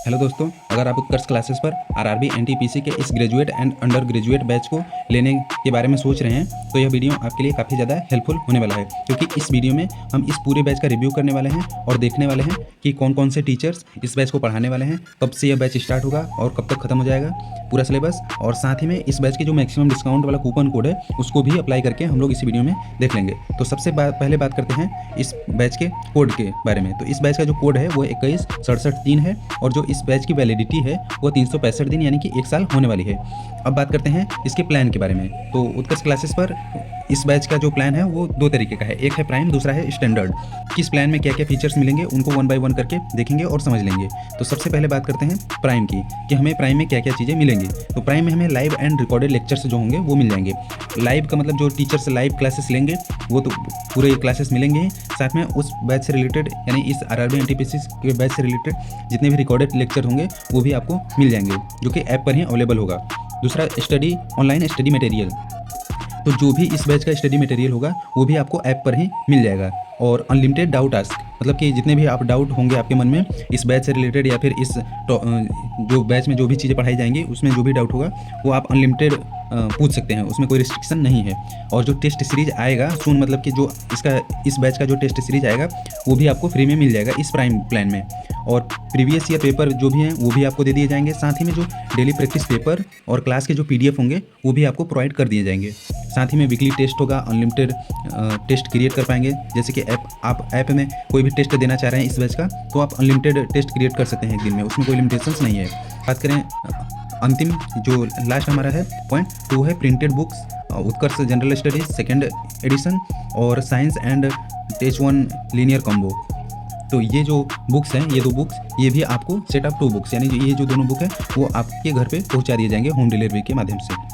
Hello दोस्तों, अगर आप उत्कर्ष क्लासेस पर आरआरबी एनटीपीसी के इस graduate and under graduate batch को लेने के बारे में सोच रहे हैं तो यह वीडियो आपके लिए काफ़ी ज़्यादा हेल्पफुल होने वाला है, क्योंकि इस वीडियो में हम इस पूरे बैच का रिव्यू करने वाले हैं और देखने वाले हैं कि कौन कौन से टीचर्स इस बैच को पढ़ाने वाले हैं, कब से यह बैच स्टार्ट होगा और कब तक खत्म हो जाएगा पूरा सिलेबस, और साथ ही में इस बैच की जो मैक्सिमम डिस्काउंट वाला कूपन कोड है उसको भी अप्लाई करके हम लोग इस वीडियो में देख लेंगे। तो सबसे पहले बात करते हैं इस बैच के कोड के बारे में। तो इस बैच का जो कोड है वो 216763 है और जो इस बैच की वैलिडिटी है वो 365 दिन यानी कि 1 साल होने वाली है। अब बात करते हैं इसके प्लान के बारे में। तो उत्कर्ष क्लासेस पर इस बैच का जो प्लान है वो 2 तरीके का है, एक है प्राइम, दूसरा है स्टैंडर्ड। किस प्लान में क्या क्या फीचर्स मिलेंगे उनको 1 बाय 1 करके देखेंगे और समझ लेंगे। तो सबसे पहले बात करते हैं प्राइम की कि हमें प्राइम में क्या क्या चीज़ें मिलेंगी। तो प्राइम में हमें लाइव एंड रिकॉर्डेड लेक्चर्स जो होंगे वो मिल जाएंगे। लाइव का मतलब जो टीचर्स लाइव क्लासेस लेंगे वो तो पूरे क्लासेस मिलेंगे ही, साथ में उस बैच से रिलेटेड यानी इस आरआरबी एनटीपीसी के बैच से रिलेटेड जितने भी रिकॉर्डेड लेक्चर होंगे वो भी आपको मिल जाएंगे, जो कि ऐप पर ही अवेलेबल होगा। दूसरा ऑनलाइन स्टडी मटेरियल, तो जो भी इस बैच का स्टडी मटेरियल होगा वो भी आपको ऐप पर ही मिल जाएगा। और अनलिमिटेड डाउट आस्क, मतलब कि जितने भी आप डाउट होंगे आपके मन में इस बैच से रिलेटेड या फिर इस जो बैच में जो भी चीज़ें पढ़ाई जाएंगी उसमें जो भी डाउट होगा वो आप अनलिमिटेड पूछ सकते हैं, उसमें कोई रिस्ट्रिक्शन नहीं है। और जो टेस्ट सीरीज आएगा सुन, मतलब कि जो इस बैच का जो टेस्ट सीरीज आएगा वो भी आपको फ्री में मिल जाएगा इस प्राइम प्लान में। और प्रीवियस ईयर पेपर जो भी हैं वो भी आपको दे दिए जाएंगे, साथ ही में जो डेली प्रैक्टिस पेपर और क्लास के जो PDF होंगे वो भी आपको प्रोवाइड कर दिए जाएंगे। साथ ही में वीकली टेस्ट होगा, अनलिमिटेड टेस्ट क्रिएट कर पाएंगे। जैसे कि आप ऐप में कोई भी टेस्ट देना चाह रहे हैं इस बैच का तो आप अनलिमिटेड टेस्ट क्रिएट कर सकते हैं एक दिन में, उसमें कोई लिमिटेशंस नहीं है। बात करें अंतिम जो लास्ट हमारा है पॉइंट 2 है printed books, Utkarsh general studies 2nd edition और science and test 1 linear combo. तो ये जो बुक्स हैं, ये 2 बुक्स, ये भी आपको सेट ऑफ 2 बुक्स यानी ये जो दोनों बुक है वो आपके घर पे पहुंचा दिए जाएंगे होम डिलीवरी के माध्यम से।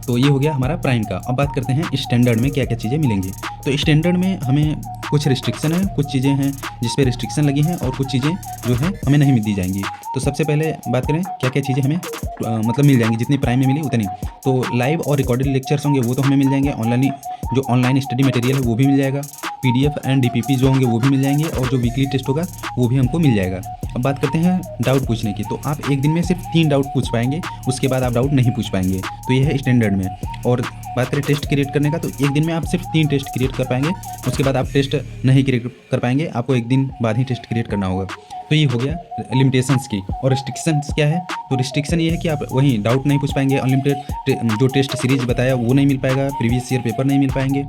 तो ये हो गया हमारा प्राइम का। अब बात करते हैं स्टैंडर्ड में क्या क्या चीज़ें मिलेंगी। तो स्टैंडर्ड में हमें कुछ रिस्ट्रिक्शन है, कुछ चीज़ें हैं जिस पे रिस्ट्रिक्शन लगी हैं और कुछ चीज़ें जो हैं हमें नहीं दी जाएंगी। तो सबसे पहले बात करें क्या क्या चीज़ें हमें मतलब मिल जाएंगी, जितनी प्राइम में मिली उतनी। तो लाइव और रिकॉर्डेड लेक्चर्स होंगे वो तो हमें मिल जाएंगे, ऑनलाइन स्टडी मटेरियल है वो भी मिल जाएगा, PDF एंड DPP जो होंगे वो भी मिल जाएंगे, और जो वीकली टेस्ट होगा वो भी हमको मिल जाएगा। अब बात करते हैं डाउट पूछने की। तो आप एक दिन में सिर्फ 3 डाउट पूछ पाएंगे, उसके बाद आप डाउट नहीं पूछ पाएंगे। तो ये है स्टैंडर्ड में। और बात करें टेस्ट क्रिएट करने का, तो एक दिन में आप सिर्फ 3 टेस्ट क्रिएट कर पाएंगे, उसके बाद आप टेस्ट नहीं क्रिएट कर पाएंगे, आपको एक दिन बाद ही टेस्ट क्रिएट करना होगा। तो ये हो गया लिमिटेशंस की। और रिस्ट्रिक्शंस क्या है, तो रिस्ट्रिक्शन ये है कि आप वहीं डाउट नहीं पूछ पाएंगे, अनलिमिटेड जो टेस्ट सीरीज बताया वो नहीं मिल पाएगा, प्रीवियस ईयर पेपर नहीं मिल पाएंगे,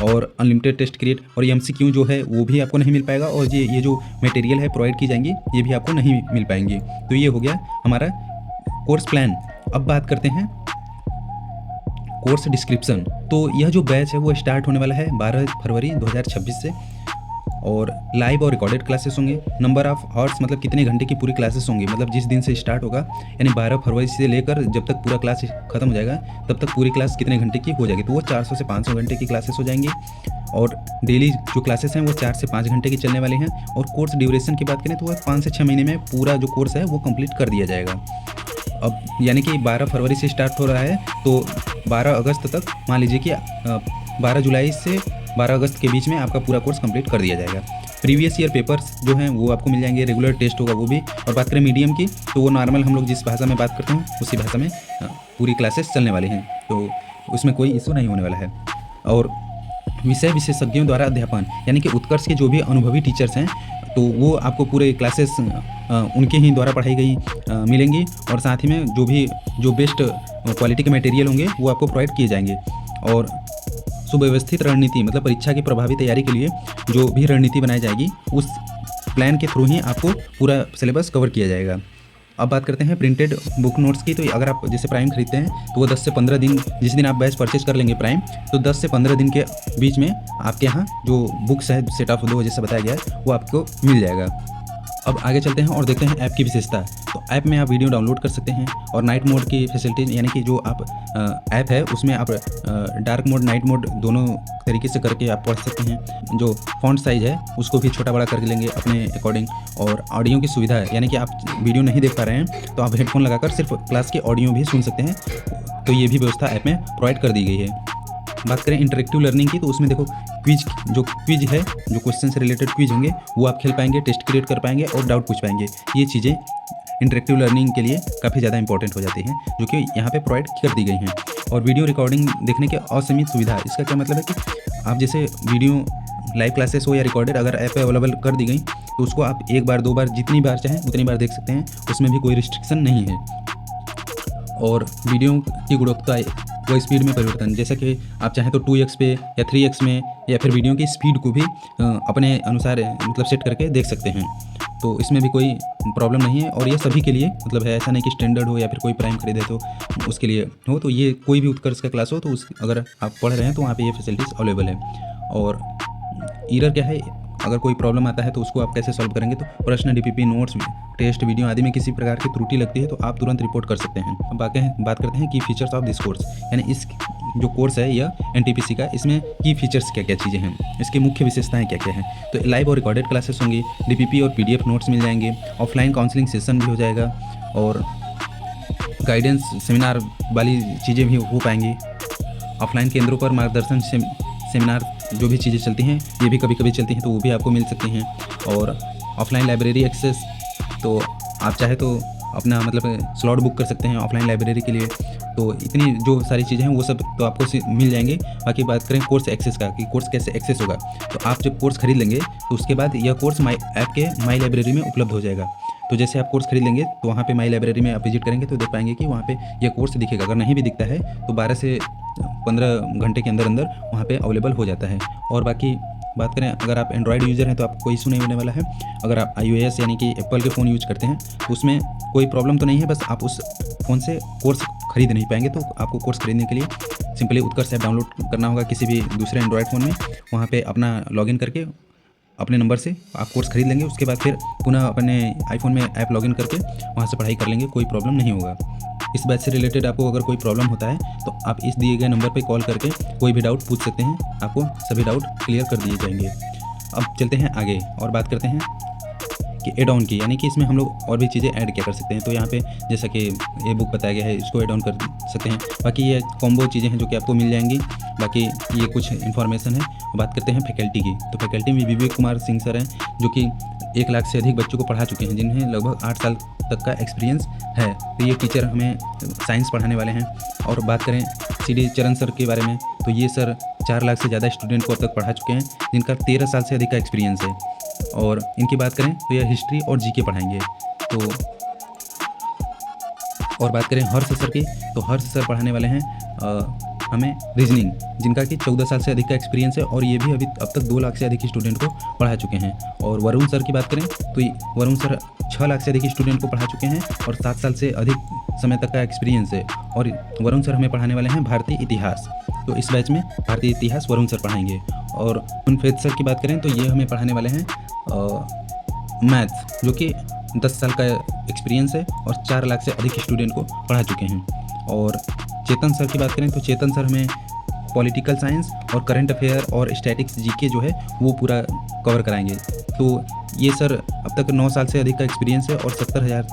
और अनलिमिटेड टेस्ट क्रिएट और MCQ जो है वो भी आपको नहीं मिल पाएगा, और ये जो मटेरियल है प्रोवाइड की जाएंगी ये भी आपको नहीं मिल पाएंगी। तो ये हो गया हमारा कोर्स प्लान। अब बात करते हैं कोर्स डिस्क्रिप्शन। तो यह जो बैच है वो स्टार्ट होने वाला है 12 फरवरी 2026 से, और लाइव और रिकॉर्डेड क्लासेस होंगे। नंबर ऑफ आवर्स मतलब कितने घंटे की पूरी क्लासेस होंगी, मतलब जिस दिन से स्टार्ट होगा यानी 12 फरवरी से लेकर जब तक पूरा क्लास खत्म हो जाएगा तब तक पूरी क्लास कितने घंटे की हो जाएगी, तो वो 400 से 500 घंटे की क्लासेस हो जाएंगी। और डेली जो क्लासेस हैं वो 4 से 5 घंटे की चलने वाली हैं। और कोर्स ड्यूरेशन की बात करें तो वह 5 से 6 महीने में पूरा जो कोर्स है वो कंप्लीट कर दिया जाएगा। अब यानी कि 12 फरवरी से स्टार्ट हो रहा है तो 12 अगस्त तक, मान लीजिए कि 12 जुलाई से 12 अगस्त के बीच में आपका पूरा कोर्स कंप्लीट कर दिया जाएगा। प्रीवियस ईयर पेपर्स जो हैं वो आपको मिल जाएंगे, रेगुलर टेस्ट होगा वो भी। और बात करें मीडियम की तो वो नॉर्मल हम लोग जिस भाषा में बात करते हैं उसी भाषा में पूरी क्लासेस चलने वाली हैं, तो उसमें कोई इशू नहीं होने वाला है। और विषय विशेषज्ञों द्वारा अध्यापन, यानी कि उत्कर्ष के जो भी अनुभवी टीचर्स हैं तो वो आपको पूरे क्लासेस उनके ही द्वारा पढ़ाई गई मिलेंगी, और साथ ही में जो बेस्ट क्वालिटी के मटेरियल होंगे वो आपको प्रोवाइड किए जाएंगे। और सुव्यवस्थित रणनीति, मतलब परीक्षा की प्रभावी तैयारी के लिए जो भी रणनीति बनाई जाएगी उस प्लान के थ्रू ही आपको पूरा सिलेबस कवर किया जाएगा। अब बात करते हैं प्रिंटेड बुक नोट्स की। तो अगर आप जैसे प्राइम खरीदते हैं तो वो 10 से 15 दिन, जिस दिन आप बैच परचेज कर लेंगे प्राइम, तो 10 से 15 दिन के बीच में आपके यहाँ जो बुक्स है सेट ऑफ 2 जैसा बताया गया है वो आपको मिल जाएगा। अब आगे चलते हैं और देखते हैं ऐप की विशेषता। तो ऐप में आप वीडियो डाउनलोड कर सकते हैं, और नाइट मोड की फैसिलिटीज, यानी कि जो आप ऐप है उसमें आप डार्क मोड नाइट मोड दोनों तरीके से करके आप पढ़ सकते हैं। जो फॉन्ट साइज़ है उसको भी छोटा बड़ा करके लेंगे अपने अकॉर्डिंग। और ऑडियो की सुविधा है, यानी कि आप वीडियो नहीं देख पा रहे हैं तो आप हेडफोन लगाकर सिर्फ क्लास के ऑडियो भी सुन सकते हैं, तो ये भी व्यवस्था ऐप में प्रोवाइड कर दी गई है। बात करें इंटरेक्टिव लर्निंग की, तो उसमें देखो क्विज, जो क्विज है, जो क्वेश्चन से रिलेटेड क्विज होंगे वो आप खेल पाएंगे, टेस्ट क्रिएट कर पाएंगे और डाउट पूछ पाएंगे। ये चीज़ें इंटरेक्टिव लर्निंग के लिए काफ़ी ज़्यादा इंपॉर्टेंट हो जाती हैं, जो कि यहाँ पे प्रोवाइड कर दी गई हैं। और वीडियो रिकॉर्डिंग देखने की असीमित सुविधा, इसका क्या मतलब है कि आप जैसे वीडियो लाइव क्लासेस हो या रिकॉर्डेड अगर ऐप अवेलेबल कर दी गई तो उसको आप एक बार, दो बार, जितनी बार चाहें उतनी बार देख सकते हैं, उसमें भी कोई रिस्ट्रिक्शन नहीं है। और वीडियो की गुणवत्ता व स्पीड में परिवर्तन, जैसा कि आप चाहें तो 2x पे या 3x में, या फिर वीडियो की स्पीड को भी अपने अनुसार मतलब सेट करके देख सकते हैं। तो इसमें भी कोई प्रॉब्लम नहीं है और ये सभी के लिए मतलब है, ऐसा नहीं कि स्टैंडर्ड हो या फिर कोई प्राइम खरीदे तो उसके लिए हो। तो ये कोई भी उत्कर्ष का क्लास हो तो उस अगर आप पढ़ रहे हैं तो वहाँ पे ये फैसिलिटीज़ अवेलेबल है। और एरर क्या है, अगर कोई प्रॉब्लम आता है तो उसको आप कैसे सॉल्व करेंगे, तो प्रश्न, डीपीपी, नोट्स, टेस्ट, वीडियो आदि में किसी प्रकार की त्रुटि लगती है तो आप तुरंत रिपोर्ट कर सकते हैं। अब बात करते हैं की फीचर्स ऑफ दिस कोर्स, यानी इस जो कोर्स है यह एनटीपीसी का, इसमें की फीचर्स क्या क्या चीज़ें हैं, इसकी मुख्य विशेषताएं क्या क्या हैं। तो लाइव और रिकॉर्डेड क्लासेस होंगी, डीपीपी और पीडीएफ नोट्स मिल जाएंगे, ऑफलाइन काउंसलिंग सेशन भी हो जाएगा और गाइडेंस सेमिनार वाली चीज़ें भी हो पाएंगी। ऑफलाइन केंद्रों पर मार्गदर्शन सेमिनार जो भी चीज़ें चलती हैं ये भी कभी कभी चलती हैं तो वो भी आपको मिल सकती हैं। और ऑफलाइन लाइब्रेरी एक्सेस, तो आप चाहे तो अपना मतलब स्लॉट बुक कर सकते हैं ऑफलाइन लाइब्रेरी के लिए। तो इतनी जो सारी चीज़ें हैं वो सब तो आपको मिल जाएंगे। बाकी बात करें कोर्स एक्सेस का, कि कोर्स कैसे एक्सेस होगा, तो आप जब कोर्स खरीद लेंगे तो उसके बाद यह कोर्स ऐप के माई लाइब्रेरी में उपलब्ध हो जाएगा। तो जैसे आप कोर्स खरीद लेंगे तो वहाँ पे माई लाइब्रेरी में आप विजिट करेंगे तो देख पाएंगे कि वहाँ पे यह कोर्स दिखेगा। अगर नहीं भी दिखता है तो 12 से 15 घंटे के अंदर अंदर वहाँ पे अवेलेबल हो जाता है। और बाकी बात करें अगर आप एंड्रॉयड यूज़र हैं तो आपको कोई इशू नहीं होने वाला है। अगर आप iOS यानी कि एप्पल के फ़ोन यूज करते हैं तो उसमें कोई प्रॉब्लम तो नहीं है, बस आप उस फ़ोन से कोर्स खरीद नहीं पाएंगे। तो आपको कोर्स खरीदने के लिए सिंपली उत्कर्ष ऐप डाउनलोड करना होगा किसी भी दूसरे एंड्रॉयड फ़ोन में, वहाँ पर अपना लॉगिन करके अपने नंबर से आप कोर्स खरीद लेंगे। उसके बाद फिर पुनः अपने आईफोन में ऐप लॉगिन करके वहाँ से पढ़ाई कर लेंगे, कोई प्रॉब्लम नहीं होगा। इस बैच से रिलेटेड आपको अगर कोई प्रॉब्लम होता है तो आप इस दिए गए नंबर पे कॉल करके कोई भी डाउट पूछ सकते हैं, आपको सभी डाउट क्लियर कर दिए जाएंगे। अब चलते हैं आगे और बात करते हैं कि एड ऑन की, यानी कि इसमें हम लोग और भी चीज़ें ऐड क्या कर सकते हैं। तो यहाँ पे जैसा कि ये बुक बताया गया है इसको ऐड ऑन कर सकते हैं। बाकी ये कॉम्बो चीज़ें हैं जो कि आपको मिल जाएंगी। बाकी ये कुछ इन्फॉर्मेशन है। बात करते हैं फैकल्टी की, तो फैकल्टी में विवेक कुमार सिंह सर हैं जो कि 1 लाख से अधिक बच्चों को पढ़ा चुके हैं, जिन्हें लगभग 8 साल तक का एक्सपीरियंस है। तो ये टीचर हमें साइंस पढ़ाने वाले हैं। और बात करें CD चरण सर के बारे में, तो ये सर 4 लाख से ज़्यादा स्टूडेंट को अब तक पढ़ा चुके हैं, जिनका 13 साल से अधिक का एक्सपीरियंस है। और इनकी बात करें तो यह हिस्ट्री और जीके पढ़ाएंगे। तो और बात करें हर्ष सर की, तो हर्ष सर पढ़ाने वाले हैं हमें रीजनिंग, जिनका कि 14 साल से अधिक का एक्सपीरियंस है और ये भी अभी अब तक 2 लाख से अधिक स्टूडेंट को पढ़ा चुके हैं। और वरुण सर की बात करें तो वरुण सर 6 लाख से अधिक स्टूडेंट को पढ़ा चुके हैं और 7 साल से अधिक समय तक का एक्सपीरियंस है। और वरुण सर हमें पढ़ाने वाले हैं भारतीय इतिहास, तो इस बैच में भारतीय इतिहास वरुण सर पढ़ाएंगे। और मुनफेद सर की बात करें तो ये हमें पढ़ाने वाले हैं मैथ, जो कि 10 साल का एक्सपीरियंस है और 4 लाख से अधिक स्टूडेंट को पढ़ा चुके हैं। और चेतन सर की बात करें तो चेतन सर हमें पॉलिटिकल साइंस और करंट अफेयर और स्टैटिक्स जीके जो है वो पूरा कवर कराएंगे। तो ये सर अब तक 9 साल से अधिक का एक्सपीरियंस है और 70,000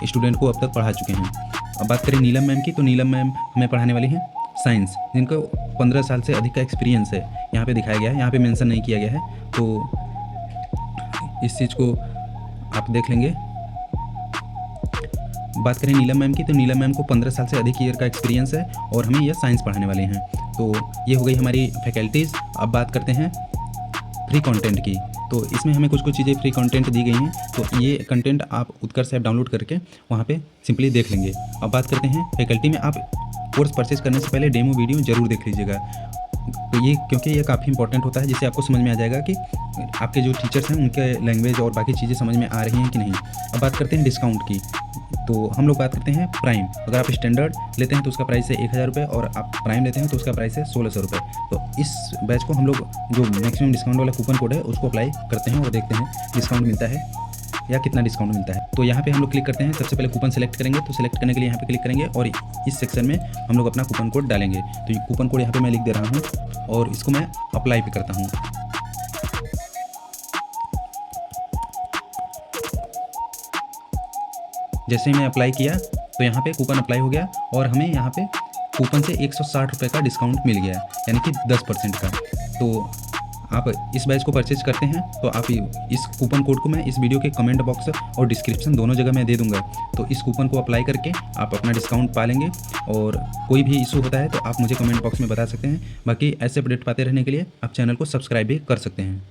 स्टूडेंट को अब तक पढ़ा चुके हैं। अब बात करें नीलम मैम की, तो नीलम मैम हमें पढ़ाने वाली हैं साइंस, जिनका 15 साल से अधिक का एक्सपीरियंस है। यहाँ पे दिखाया गया है, यहाँ पे मेंशन नहीं किया गया है, तो इस चीज़ को आप देख लेंगे। बात करें नीलम मैम की, तो नीलम मैम को 15 साल से अधिक ईयर का एक्सपीरियंस है और हमें यह साइंस पढ़ाने वाले हैं। तो ये हो गई हमारी फैकल्टीज़। अब बात करते हैं फ्री कंटेंट की, तो इसमें हमें कुछ चीज़ें फ्री कंटेंट दी गई हैं। तो ये कंटेंट आप उत्कर्ष ऐप डाउनलोड करके वहाँ पे सिंपली देख लेंगे। अब बात करते हैं फैकल्टी में, आप कोर्स परचेज करने से पहले डेमो वीडियो ज़रूर देख लीजिएगा। तो ये क्योंकि ये काफ़ी इंपॉर्टेंट होता है, जिससे आपको समझ में आ जाएगा कि आपके जो टीचर्स हैं उनके लैंग्वेज और बाकी चीज़ें समझ में आ रही हैं कि नहीं। अब बात करते हैं डिस्काउंट की, तो हम लोग बात करते हैं प्राइम। अगर आप स्टैंडर्ड लेते हैं तो उसका प्राइस है 1,000 रुपये और आप प्राइम लेते हैं तो उसका प्राइस है 1,600 रुपये। तो इस बैच को हम लोग जो मैक्सिमम डिस्काउंट वाला कूपन कोड है उसको अप्लाई करते हैं और देखते हैं डिस्काउंट मिलता है या कितना डिस्काउंट मिलता है। तो यहाँ पे हम लोग क्लिक करते हैं, सबसे पहले कूपन सेलेक्ट करेंगे। तो सेलेक्ट करने के लिए यहाँ पे क्लिक करेंगे और इस सेक्शन में हम लोग अपना कूपन कोड डालेंगे। तो ये कूपन कोड यहाँ पे मैं लिख दे रहा हूँ और इसको मैं अप्लाई पे करता हूँ। जैसे ही मैं अप्लाई किया तो यहाँ पे कूपन अप्लाई हो गया और हमें यहाँ पे कूपन से 160 रुपये का डिस्काउंट मिल गया, यानी कि 10% का। तो आप इस बैच को परचेज करते हैं तो आप इस कूपन कोड को मैं इस वीडियो के कमेंट बॉक्स और डिस्क्रिप्शन दोनों जगह मैं दे दूंगा। तो इस कूपन को अप्लाई करके आप अपना डिस्काउंट पा लेंगे। और कोई भी इशू होता है तो आप मुझे कमेंट बॉक्स में बता सकते हैं। बाकी ऐसे अपडेट पाते रहने के लिए आप चैनल को सब्सक्राइब भी कर सकते हैं।